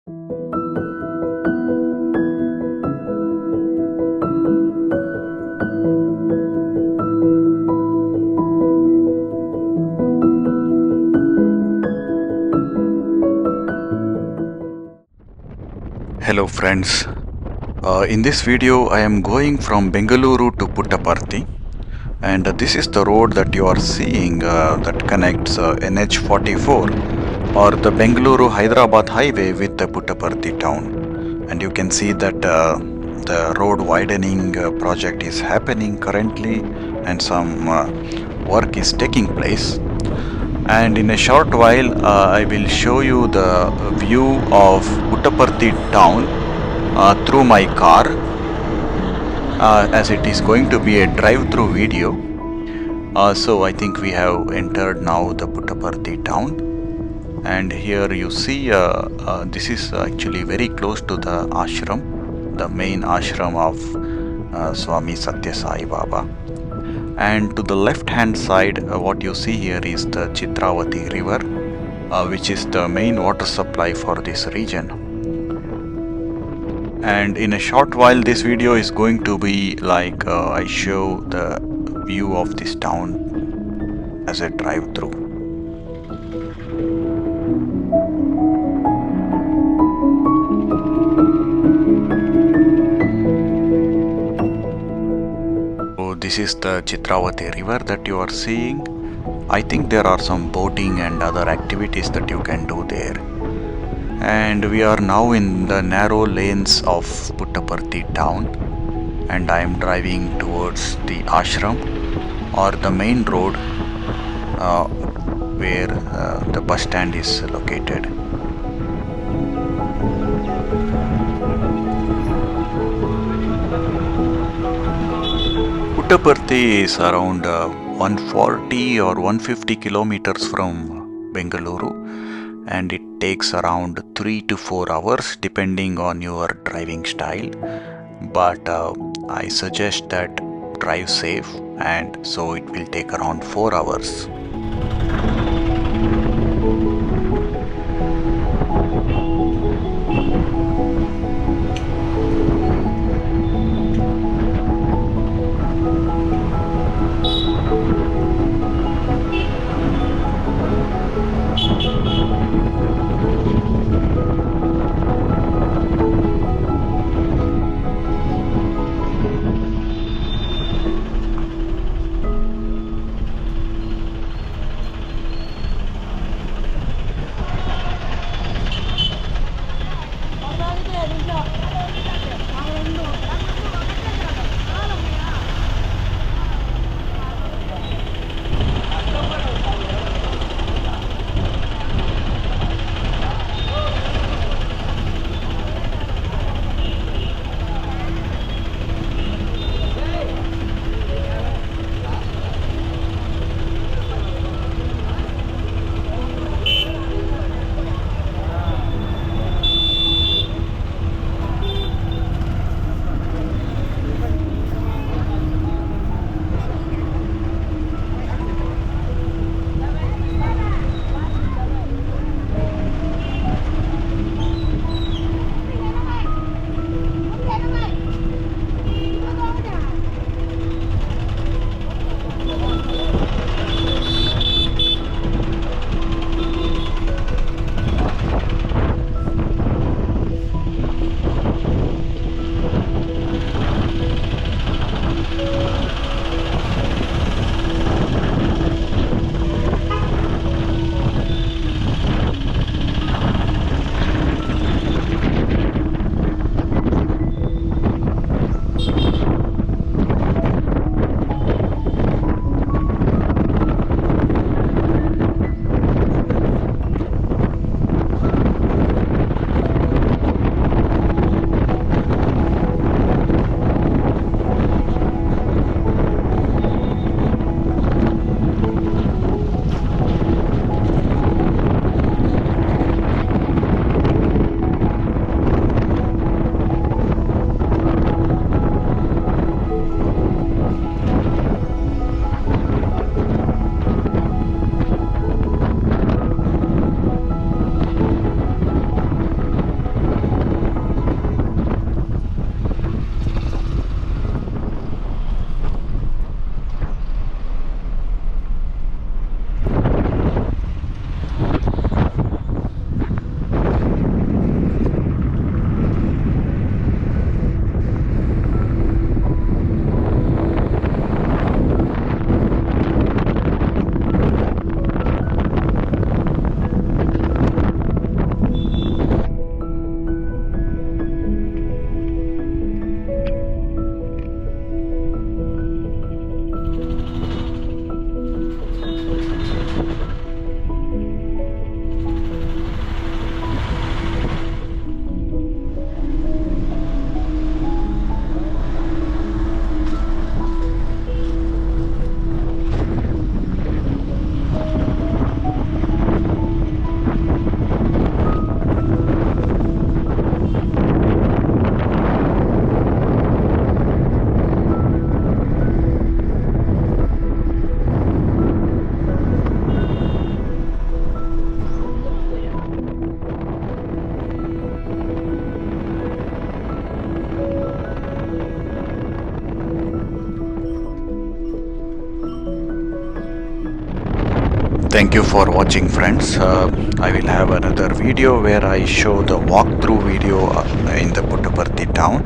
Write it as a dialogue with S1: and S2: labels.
S1: Hello friends. In this video I am going from Bengaluru to Puttaparti, and this is the road that you are seeing that connects NH44 or the Bengaluru Hyderabad highway with the Puttaparti town. And you can see that the road widening project is happening currently, and some work is taking place. And in a short while I will show you the view of Puttaparti town through my car, as it is going to be a drive-through video. So I think we have entered now the Puttaparti town, and here you see this is actually very close to the ashram, the main ashram of Swami Sathya Sai Baba. And to the left hand side, what you see here is the Chitravati river, which is the main water supply for this region. And in a short while this video is going to be like I show the view of this town as a drive through. So this is the Chitravati river that you are seeing. I think there are some boating and other activities that you can do there. And we are now in the narrow lanes of Puttaparti town, and I am driving towards the ashram or the main road where the bus stand is located. Puttaparti is around 140 or 150 kilometers from Bengaluru, and it takes around 3 to 4 hours depending on your driving style. But I suggest that drive safe, and so it will take around 4 hours. Thank you for watching, friends. I will have another video where I show the walkthrough video in the Puttaparti town.